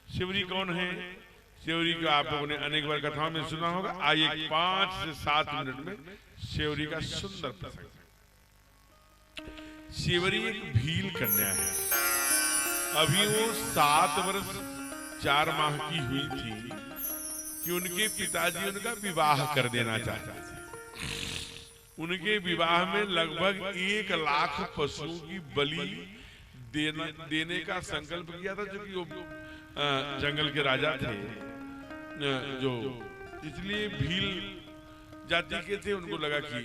शिवरी कौन है? शिवरी का आप लोगों ने अनेक बार कथाओं में सुना होगा। आइए 5 से 7 मिनट में शिवरी का सुंदर प्रसंग। शिवरी एक भील कन्या है। अभी वो 7 वर्ष 4 माह की हुई थी कि उनके पिताजी उनका विवाह कर देना चाहते थे। उनके विवाह में लगभग 1 लाख पशुओं की बलि देने का संकल्प किया था, जो कि वो जंगल के राजा थे, जो इसलिए भील जाति के थे। उनको लगा कि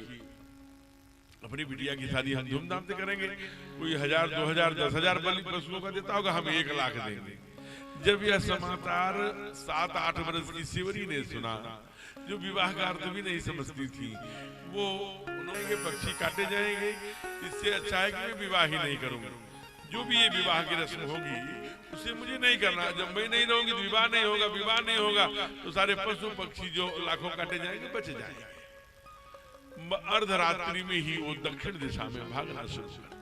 अपनी बिटिया की शादी हम धूमधाम से करेंगे। कोई 1000, 2000, 10,000 बलि पशुओं का देता होगा, हम 1 लाख देंगे। जब यह समाचार 7-8 वर्ष की शिवरी ने सुना, जो विवाह का अर्थ भी नहीं समझती थी, वो उन्होंने पक्षी काटे जाएंगे, इससे अच्छा है कि मैं विवाह ही नहीं करूंगा। जो भी ये विवाह की रस्म होगी उसे मुझे नहीं करना। जब मैं नहीं रहूंगी तो विवाह नहीं होगा, विवाह नहीं होगा तो सारे पशु पक्षी जो लाखों काटे जाएंगे बच जाएंगे। अर्धरात्रि में ही वो दक्षिण दिशा में भागना शुरू कर।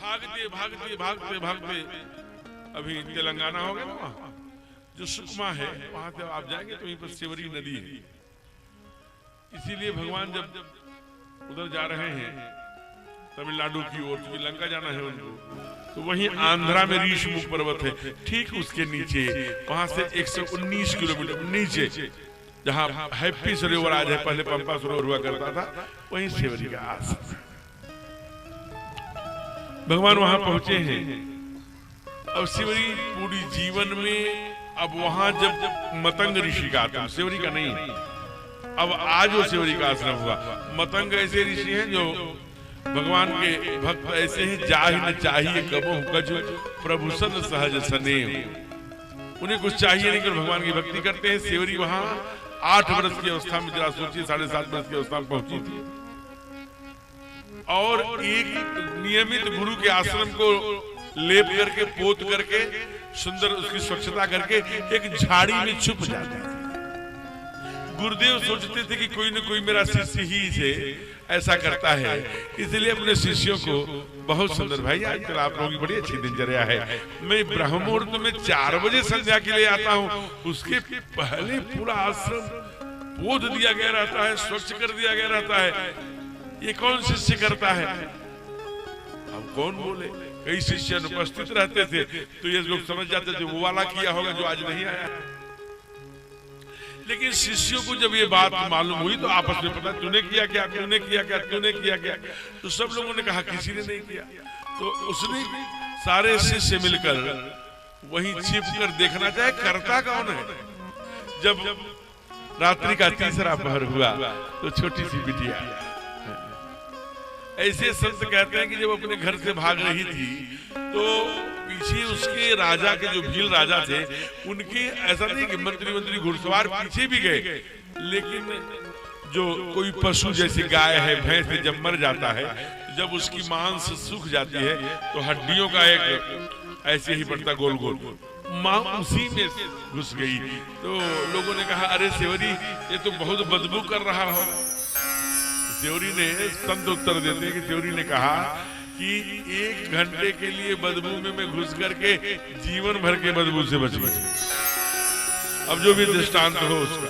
भागते भागते भागते भागते अभी तेलंगाना हो गया ना, वहां जो सुकमा है वहां से आप जाएंगे तो वहीं पर शिवरी नदी है। इसीलिए भगवान जब उधर जा रहे हैं तमिलनाडु की ओर, लंका जाना है उनको, तो वहीं आंध्रा में ऋषमुख पर्वत है, ठीक उसके नीचे, वहां से 119 किलोमीटर नीचे जहां हैप्पी सरोवर आज है, पहले पंपा सरोवर हुआ करता था, वहीं शिवरी का आश्रम। भगवान वहां पहुंचे हैं। अब शिवरी पूरी जीवन में, अब वहां जब मतंग ऋषि का आश्रम, शिवरी का नहीं, अब आज वो शिवरी का आश्रम हुआ। मतंग ऐसे ऋषि हैं जो भगवान के भक्त ऐसे हैं, जाहि न चाहिए कबो कछु प्रभु सन सहज सनेह। उन्हें कुछ चाहिए नहीं, भगवान की भक्ति करते हैं। शिवरी वहां 8 वर्ष की अवस्था में, जरा सोचिए, 7.5 वर्ष की अवस्था में पहुंची थी, और एक नियमित गुरु के आश्रम को लेप करके, पोत करके, सुंदर उसकी स्वच्छता करके एक झाड़ी में छुप जाते थे। गुरुदेव सोचते थे कि कोई न कोई मेरा शिष्य ही से ऐसा करता है, इसलिए अपने शिष्यों को बहुत सुंदर, भाई आजकल आप लोगों की बड़ी अच्छी दिनचर्या है, मैं ब्रह्म मुहूर्त में 4 बजे संध्या के लिए आता हूँ, उसके पहले पूरा आश्रम पोत दिया गया रहता है, स्वच्छ कर दिया गया रहता है। ये कौन शिष्य करता है? अब कौन बोले? कई शिष्य अनुपस्थित रहते थे, तो ये लोग समझ जाते थे वो वाला किया होगा जो आज नहीं आया। लेकिन शिष्यों को जब ये बात मालूम हुई तो आपस में पता, तूने किया क्या, तूने किया क्या, तूने किया क्या? तो सब लोगों ने कहा किसी ने नहीं किया। तो उसने सारे शिष्य मिलकर वहीं छिप कर देखना चाहे करता कौन है। जब रात्रि का 3रा पहर हुआ तो छोटी सी बिटिया, ऐसे संत कहते हैं कि जब अपने घर से भाग रही थी तो पीछे उसके राजा के, जो भील राजा थे, उनके ऐसा नहीं कि मंत्री घुड़सवार पीछे भी गए, लेकिन जो कोई पशु जैसे गाय है, भैंस जब मर जाता है, जब उसकी मांस सूख जाती है तो हड्डियों का एक ऐसे ही पड़ता गोल गोल, मां उसी में घुस गई। तो लोगों ने कहा, अरे शिवरी ये तो बहुत बदबू कर रहा है। शिवरी ने, संत उत्तर देते हैं कि शिवरी ने कहा कि 1 घंटे के लिए बदबू में मैं घुस करके जीवन भर के बदबू से बच गई। अब जो भी दृष्टांत हो उसका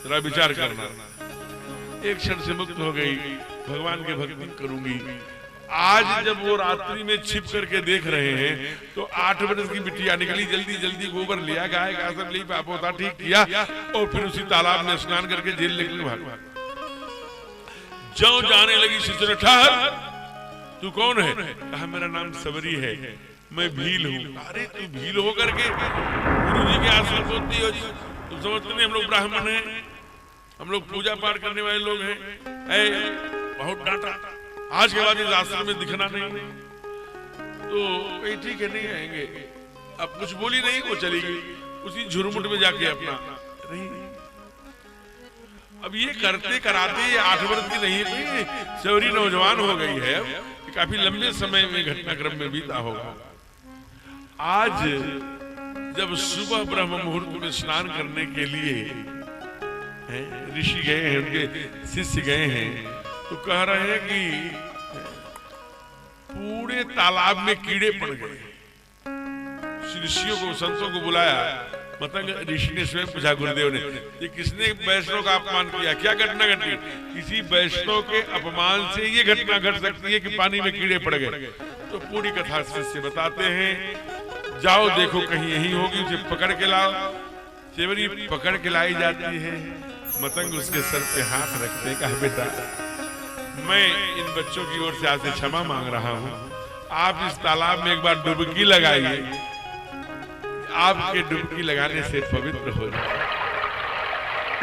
जरा विचार करना। एक क्षण से मुक्त हो गई, भगवान की भक्ति करूंगी। आज जब वो रात्रि में छिप करके देख रहे हैं तो 8 वर्ष की बिटिया निकली, जल्दी जल्दी गोबर लिया, गाय का सब ली, पापोता ठीक किया, और फिर उसी तालाब में स्नान करके जेल निकल भाग। जो जाने लगी, शिष्य ने, ठहर, तू कौन है? कहा, मेरा नाम सबरी है, मैं भील हूँ। अरे तू भील हो करके गुरु जी के आश्रम होती हो? तुम समझते नहीं हम लोग ब्राह्मण हैं, हम लोग पूजा पाठ करने वाले लोग हैं। बहुत डांटा, आज के बाद इस आश्रम में दिखना नहीं। तो ठीक है, नहीं आएंगे। अब कुछ बोली नहीं, वो चली गई उसी झुरमुट में जाके अपना रही। अब ये करते कराते 8 वर्ष की नहीं थी, शिवरी नौजवान हो गई है, काफी लंबे समय में घटनाक्रम में बीता होगा। आज जब सुबह ब्रह्म मुहूर्त में स्नान करने के लिए ऋषि गए हैं, उनके शिष्य गए हैं, तो कह रहे हैं कि पूरे तालाब में कीड़े पड़ गए। ऋषियों को, संतों को बुलाया। मतंग ऋषि ने स्वयं पूछा गुरुदेव ने, ये किसने वैष्णव का अपमान किया, क्या घटना घटी? किसी वैष्णव के अपमान से ये घटना घट सकती है कि पानी में कीड़े पड़ गए। तो पूरी कथा से बताते हैं, जाओ देखो कहीं यही होगी, उसे पकड़ के लाओ। सेवरी पकड़ के लाई जाती है। मतंग उसके सर पे हाथ रखते, कहा बेटा मैं इन बच्चों की ओर से आपसे क्षमा मांग रहा हूँ, आप इस तालाब में एक बार डुबकी लगाइए, आपके डुबकी लगाने से पवित्र हो जाए,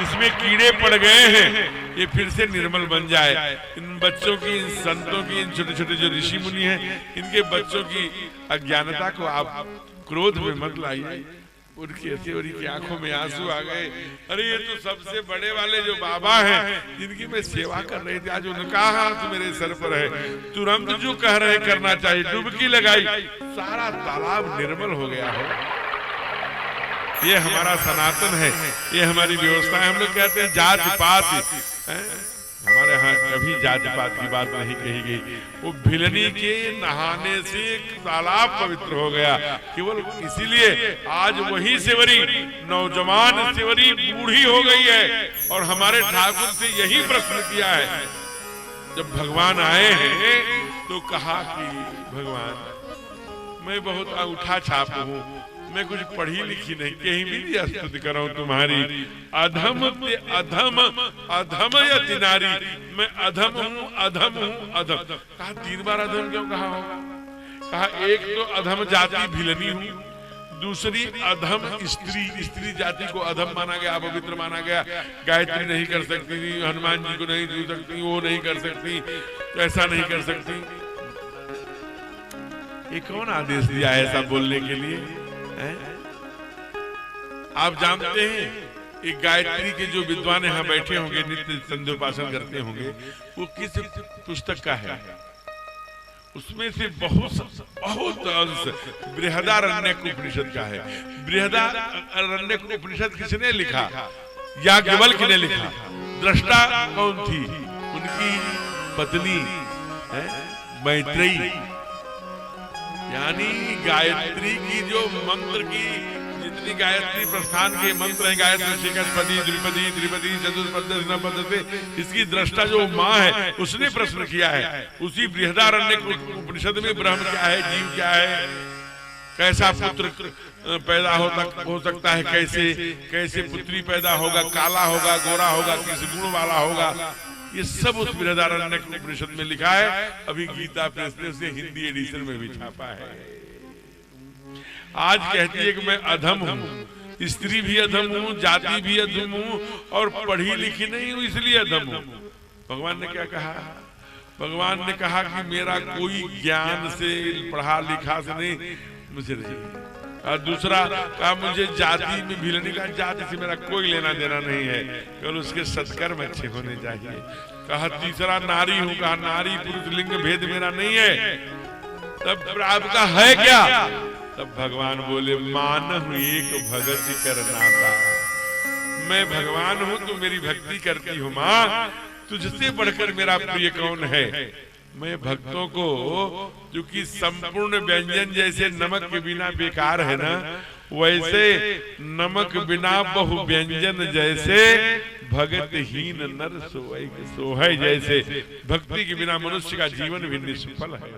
इसमें कीड़े पड़ गए हैं, ये फिर से निर्मल बन जाए। इन बच्चों की, इन संतों की, इन छोटे छोटे जो ऋषि मुनि हैं, इनके बच्चों की अज्ञानता को आप क्रोध में मत लाइए। उनकी आंखों में आंसू आ गए। अरे ये तो सबसे बड़े वाले जो बाबा हैं, जिनकी मैं सेवा कर रही थी, आज उनका हाथ मेरे सर पर है। तुरंत जो कह रहे करना चाहिए, डुबकी लगाई, सारा तालाब निर्मल हो गया हो। ये हमारा सनातन है, ये हमारी व्यवस्था है। हम लोग कहते हैं जाति पात, हमारे यहाँ कभी जाति पात की बात नहीं कही गई। वो भिलनी के नहाने से तालाब पवित्र हो गया, केवल इसीलिए आज वही सेवरी, नौजवान सेवरी बूढ़ी हो गई है। और हमारे ठाकुर से यही प्रश्न किया है, जब भगवान आए हैं तो कहा कि भगवान मैं बहुत अंगूठा छाप हूँ, मैं कुछ पढ़ी लिखी नहीं, कहीं भी नहीं स्तुति कराऊं तुम्हारी। अधम ते अधम, अधम यति नारी, मैं अधम हूँ, अधम हूँ, अधम। कहा 3 बार अधम क्यों कहा होगा? कहा एक तो अधम जाति भिलनी हूँ, दूसरी अधम स्त्री, स्त्री जाति को अधम माना गया, अपवित्र माना गया। गायत्री नहीं कर सकती, हनुमान जी को नहीं छू सकती, वो नहीं कर सकती, ऐसा नहीं कर सकती। ये कौन आदेश दिया है ऐसा बोलने के लिए? आप जानते हैं एक गायत्री के जो विद्वान यहाँ बैठे होंगे, नित्य संध्योपासन करते होंगे, वो किस पुस्तक का है? उसमें से बहुत अंश बृहदारण्यक उपनिषद का है। बृहदारण्यक उपनिषद किसने लिखा? याज्ञवल्क्य ने लिखा। दृष्टा कौन थी? उनकी पत्नी मैत्रेयी। यानी गायत्री की जो मंत्र की जितनी गायत्री प्रस्थान के मंत्र हैं, गायत्री शिखरपदी, द्विपदी, त्रिपदी, चतुष्पद से, इसकी दृष्टा जो माँ है उसने प्रश्न किया है। उसी बृहदारण्यक उपनिषद में ब्रह्म क्या है, जीव क्या है, कैसा पुत्र पैदा हो सकता है, कैसे पुत्री पैदा होगा, काला होगा, गोरा होगा, किस गुण वाला होगा, ये सब उस बृहदारण्यक उपनिषद में लिखा है। अभी गीता प्रेस ने उसे हिंदी एडिशन में भी छापा है। आज कहती है कि मैं अधम हूँ, स्त्री भी अधम हूँ, जाति भी अधम हूँ, और पढ़ी लिखी नहीं हूँ इसलिए अधम हूँ। भगवान ने क्या कहा? भगवान ने कहा कि मेरा कोई ज्ञान से, पढ़ा लिखा से नहीं, मुझे नहीं। और दूसरा कहा मुझे जाति में भिलनी का, जाति से मेरा कोई लेना देना नहीं है, केवल उसके सत्कर्म अच्छे होने चाहिए। कहा तीसरा नारी हूँ, कहा नारी पुरुष लिंग भेद मेरा नहीं है। तब आपका है क्या? तब भगवान बोले मानहु एक भगति कर नाता, मैं भगवान हूँ, तू मेरी भक्ति करती हो माँ, तुझसे बढ़कर मेरा प्रिय कौन है? मैं भक्तों को, जो कि संपूर्ण व्यंजन जैसे नमक के बिना बेकार है ना, वैसे नमक बिना बहु व्यंजन जैसे भगतहीन नर सोए, जैसे भक्ति के बिना मनुष्य का जीवन भी निष्फल है।